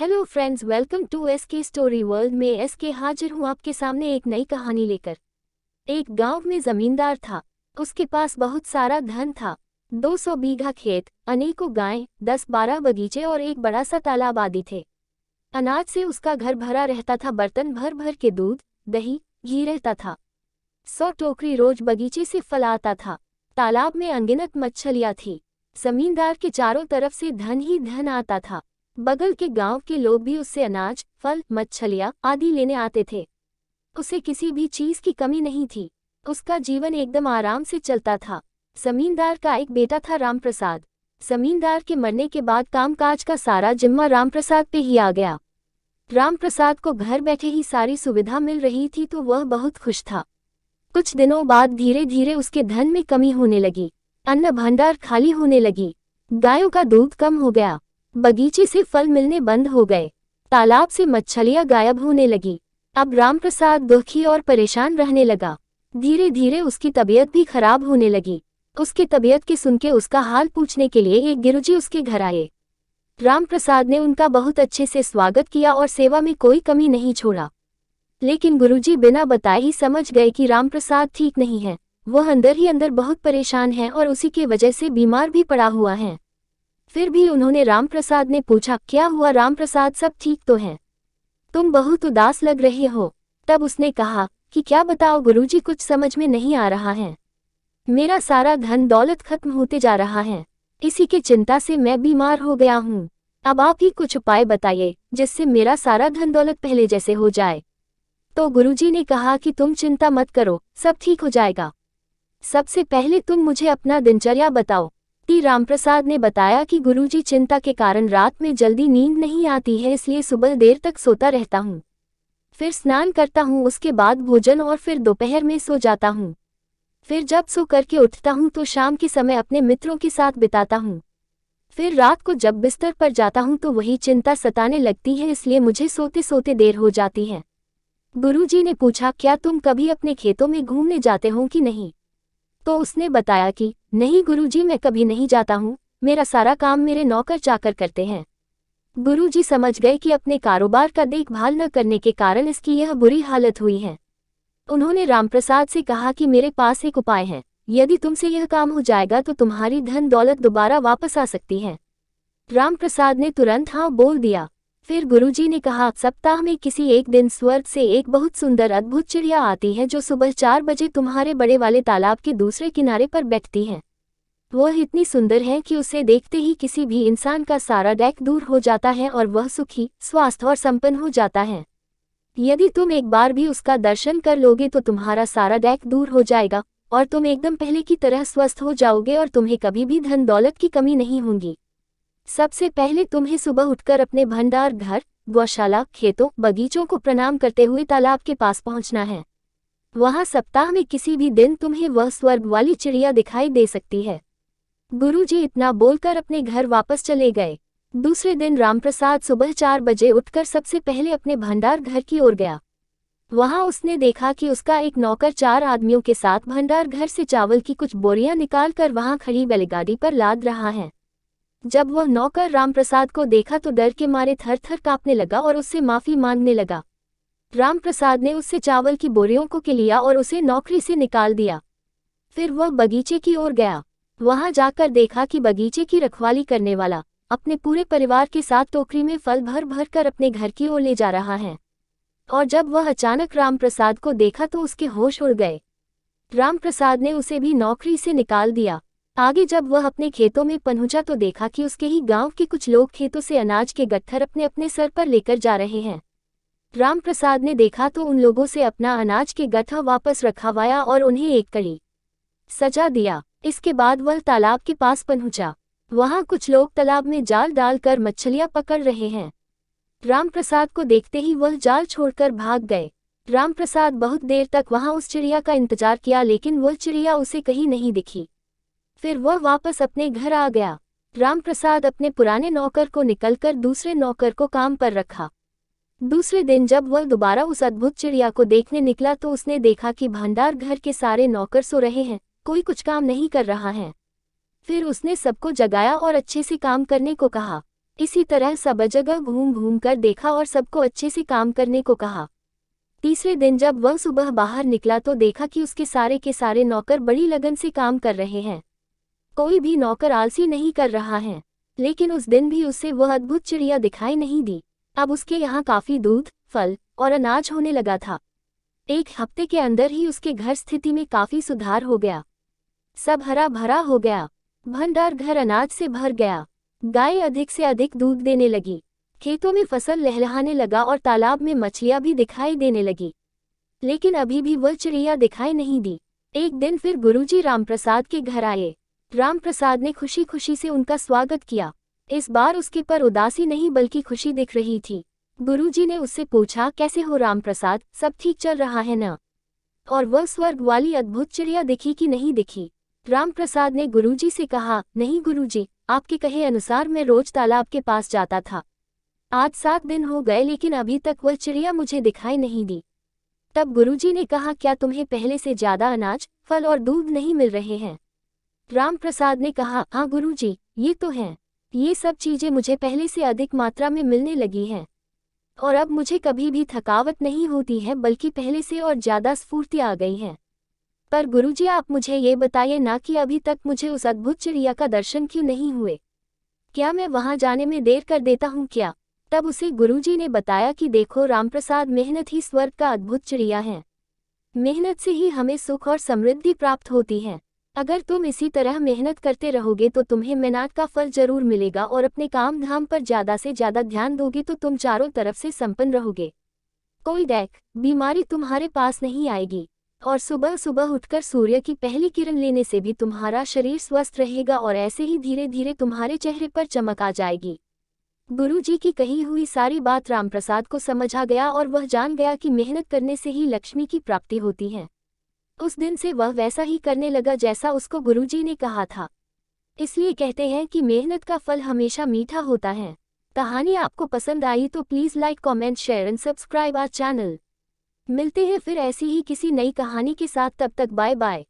Hello friends, welcome to SK story world में SK हाजिर हूँ आपके सामने एक नई कहानी लेकर। एक गांव में जमींदार था। उसके पास बहुत सारा धन था। 200 बीघा खेत, अनेकों गायें, 10-12 बगीचे और एक बड़ा सा तालाब आदि थे। अनाज से उसका घर भरा रहता था। बर्तन भर भर के दूध, दही, घी रहता था। 100 टोकरी रोज बगीचे से फल आता था। तालाब में अनगिनत मछलियां थी। जमींदार के चारों तरफ से धन ही धन आता था। बगल के गांव के लोग भी उससे अनाज, फल, मछलियां आदि लेने आते थे। उसे किसी भी चीज की कमी नहीं थी। उसका जीवन एकदम आराम से चलता था। जमींदार का एक बेटा था, रामप्रसाद। जमींदार के मरने के बाद कामकाज का सारा जिम्मा रामप्रसाद पे ही आ गया। रामप्रसाद को घर बैठे ही सारी सुविधा मिल रही थी तो वह बहुत खुश था। कुछ दिनों बाद धीरे धीरे उसके धन में कमी होने लगी। अन्न भंडार खाली होने लगी। गायों का दूध कम हो गया। बगीचे से फल मिलने बंद हो गए। तालाब से मछलियां गायब होने लगी। अब रामप्रसाद दुखी और परेशान रहने लगा। धीरे धीरे उसकी तबीयत भी खराब होने लगी। उसकी तबीयत के सुन के उसका हाल पूछने के लिए एक गुरुजी उसके घर आए। रामप्रसाद ने उनका बहुत अच्छे से स्वागत किया और सेवा में कोई कमी नहीं छोड़ा। लेकिन गुरुजी बिना बताए ही समझ गए कि रामप्रसाद ठीक नहीं है। वह अंदर ही अंदर बहुत परेशान है और उसी की वजह से बीमार भी पड़ा हुआ है। फिर भी उन्होंने रामप्रसाद ने पूछा, क्या हुआ रामप्रसाद, सब ठीक तो है? तुम बहुत उदास लग रहे हो। तब उसने कहा कि क्या बताओ गुरुजी, कुछ समझ में नहीं आ रहा है। मेरा सारा धन दौलत खत्म होते जा रहा है। इसी की चिंता से मैं बीमार हो गया हूँ। अब आप ही कुछ उपाय बताइए जिससे मेरा सारा धन दौलत पहले जैसे हो जाए। तो गुरुजी ने कहा कि तुम चिंता मत करो, सब ठीक हो जाएगा। सबसे पहले तुम मुझे अपना दिनचर्या बताओ। रामप्रसाद ने बताया कि गुरुजी, चिंता के कारण रात में जल्दी नींद नहीं आती है, इसलिए सुबह देर तक सोता रहता हूँ। फिर स्नान करता हूँ, उसके बाद भोजन और फिर दोपहर में सो जाता हूँ। फिर जब सो करके उठता हूँ तो शाम के समय अपने मित्रों के साथ बिताता हूँ। फिर रात को जब बिस्तर पर जाता हूँ तो वही चिंता सताने लगती है, इसलिए मुझे सोते सोते देर हो जाती है। गुरुजी ने पूछा, क्या तुम कभी अपने खेतों में घूमने जाते हो कि नहीं? तो उसने बताया कि नहीं गुरुजी, मैं कभी नहीं जाता हूँ। मेरा सारा काम मेरे नौकर चाकर करते हैं। गुरुजी समझ गए कि अपने कारोबार का देखभाल न करने के कारण इसकी यह बुरी हालत हुई है। उन्होंने रामप्रसाद से कहा कि मेरे पास एक उपाय है। यदि तुमसे यह काम हो जाएगा तो तुम्हारी धन दौलत दोबारा वापस आ सकती है। रामप्रसाद ने तुरंत हाँ बोल दिया। फिर गुरुजी ने कहा, सप्ताह में किसी एक दिन स्वर्ग से एक बहुत सुंदर अद्भुत चिड़िया आती है जो सुबह 4 बजे तुम्हारे बड़े वाले तालाब के दूसरे किनारे पर बैठती है। वह इतनी सुंदर है कि उसे देखते ही किसी भी इंसान का सारा डैक दूर हो जाता है और वह सुखी, स्वस्थ और संपन्न हो जाता है। यदि तुम एक बार भी उसका दर्शन कर लोगे तो तुम्हारा सारा डैक दूर हो जाएगा और तुम एकदम पहले की तरह स्वस्थ हो जाओगे और तुम्हें कभी भी धन दौलत की कमी नहीं होगी। सबसे पहले तुम्हें सुबह उठकर अपने भंडार घर, गौशाला, खेतों, बगीचों को प्रणाम करते हुए तालाब के पास पहुंचना है। वहां सप्ताह में किसी भी दिन तुम्हें वह स्वर्ग वाली चिड़िया दिखाई दे सकती है। गुरुजी इतना बोलकर अपने घर वापस चले गए। दूसरे दिन रामप्रसाद सुबह 4 बजे उठकर सबसे पहले अपने भंडार घर की ओर गया। वहां उसने देखा कि उसका एक नौकर 4 आदमियों के साथ भंडार घर से चावल की कुछ बोरियां निकालकर वहां खड़ी बैलगाड़ी पर लाद रहा है। जब वह नौकर रामप्रसाद को देखा तो डर के मारे थर थर कांपने लगा और उससे माफी मांगने लगा। रामप्रसाद ने उससे चावल की बोरियों को लिया और उसे नौकरी से निकाल दिया। फिर वह बगीचे की ओर गया। वहां जाकर देखा कि बगीचे की रखवाली करने वाला अपने पूरे परिवार के साथ टोकरी में फल भर भर कर अपने घर की ओर ले जा रहा है। और जब वह अचानक रामप्रसाद को देखा तो उसके होश उड़ गए। रामप्रसाद ने उसे भी नौकरी से निकाल दिया। आगे जब वह अपने खेतों में पहुंचा तो देखा कि उसके ही गांव के कुछ लोग खेतों से अनाज के गट्ठर अपने अपने सर पर लेकर जा रहे हैं। रामप्रसाद ने देखा तो उन लोगों से अपना अनाज के गट्ठा वापस रखवाया और उन्हें एक कड़ी सजा दिया। इसके बाद वह तालाब के पास पहुंचा। वहां कुछ लोग तालाब में जाल डालकर मछलियां पकड़ रहे हैं। रामप्रसाद को देखते ही वह जाल छोड़कर भाग गए। रामप्रसाद बहुत देर तक वहां उस चिड़िया का इंतजार किया लेकिन वह चिड़िया उसे कहीं नहीं दिखी। फिर वह वापस अपने घर आ गया। रामप्रसाद अपने पुराने नौकर को निकलकर दूसरे नौकर को काम पर रखा। दूसरे दिन जब वह दोबारा उस अद्भुत चिड़िया को देखने निकला तो उसने देखा कि भंडार घर के सारे नौकर सो रहे हैं, कोई कुछ काम नहीं कर रहा है। फिर उसने सबको जगाया और अच्छे से काम करने को कहा। इसी तरह सब जगह घूम घूम कर देखा और सबको अच्छे से काम करने को कहा। तीसरे दिन जब वह सुबह बाहर निकला तो देखा कि उसके सारे के सारे नौकर बड़ी लगन से काम कर रहे हैं। कोई भी नौकर आलसी नहीं कर रहा है। लेकिन उस दिन भी उसे वह अद्भुत चिड़िया दिखाई नहीं दी। अब उसके यहाँ काफी दूध, फल और अनाज होने लगा था। एक हफ्ते के अंदर ही उसके घर स्थिति में काफी सुधार हो गया। सब हरा भरा हो गया। भंडार घर अनाज से भर गया। गाय अधिक से अधिक दूध देने लगी। खेतों में फसल लहलहाने लगा और तालाब में मछलियां भी दिखाई देने लगी। लेकिन अभी भी वह चिड़िया दिखाई नहीं दी। एक दिन फिर गुरुजी रामप्रसाद के घर आए। रामप्रसाद ने खुशी खुशी से उनका स्वागत किया। इस बार उसके पर उदासी नहीं बल्कि खुशी दिख रही थी। गुरुजी ने उससे पूछा, कैसे हो रामप्रसाद, सब ठीक चल रहा है ना? और वह स्वर्ग वाली अद्भुत चिड़िया दिखी कि नहीं दिखी? रामप्रसाद ने गुरुजी से कहा, नहीं गुरुजी, आपके कहे अनुसार मैं रोज तालाब के पास जाता था। आज 7 दिन हो गए लेकिन अभी तक वह चिड़िया मुझे दिखाई नहीं दी। तब गुरुजी ने कहा, क्या तुम्हें पहले से ज्यादा अनाज, फल और दूध नहीं मिल रहे हैं? रामप्रसाद ने कहा, हाँ गुरुजी, ये तो हैं। ये सब चीजें मुझे पहले से अधिक मात्रा में मिलने लगी हैं। और अब मुझे कभी भी थकावट नहीं होती है बल्कि पहले से और ज्यादा स्फूर्ति आ गई है। पर गुरुजी आप मुझे ये बताइए ना कि अभी तक मुझे उस अद्भुत चिड़िया का दर्शन क्यों नहीं हुए? क्या मैं वहां जाने में देर कर देता हूँ क्या? तब उसे गुरुजी ने बताया कि देखो रामप्रसाद, मेहनत ही स्वर्ग का अद्भुत चिड़िया है। मेहनत से ही हमें सुख और समृद्धि प्राप्त होती है। अगर तुम इसी तरह मेहनत करते रहोगे तो तुम्हें मेहनत का फल जरूर मिलेगा और अपने काम धाम पर ज्यादा से ज्यादा ध्यान दोगे तो तुम चारों तरफ से संपन्न रहोगे। कोई बीमारी तुम्हारे पास नहीं आएगी और सुबह सुबह उठकर सूर्य की पहली किरण लेने से भी तुम्हारा शरीर स्वस्थ रहेगा और ऐसे ही धीरे धीरे तुम्हारे चेहरे पर चमक आ जाएगी। गुरुजी की कही हुई सारी बात रामप्रसाद को समझ आ गया और वह जान गया कि मेहनत करने से ही लक्ष्मी की प्राप्ति होती है। उस दिन से वह वैसा ही करने लगा जैसा उसको गुरुजी ने कहा था। इसलिए कहते हैं कि मेहनत का फल हमेशा मीठा होता है। कहानी आपको पसंद आई तो please like, comment, share and subscribe our channel. मिलते हैं फिर ऐसी ही किसी नई कहानी के साथ, तब तक बाय बाय।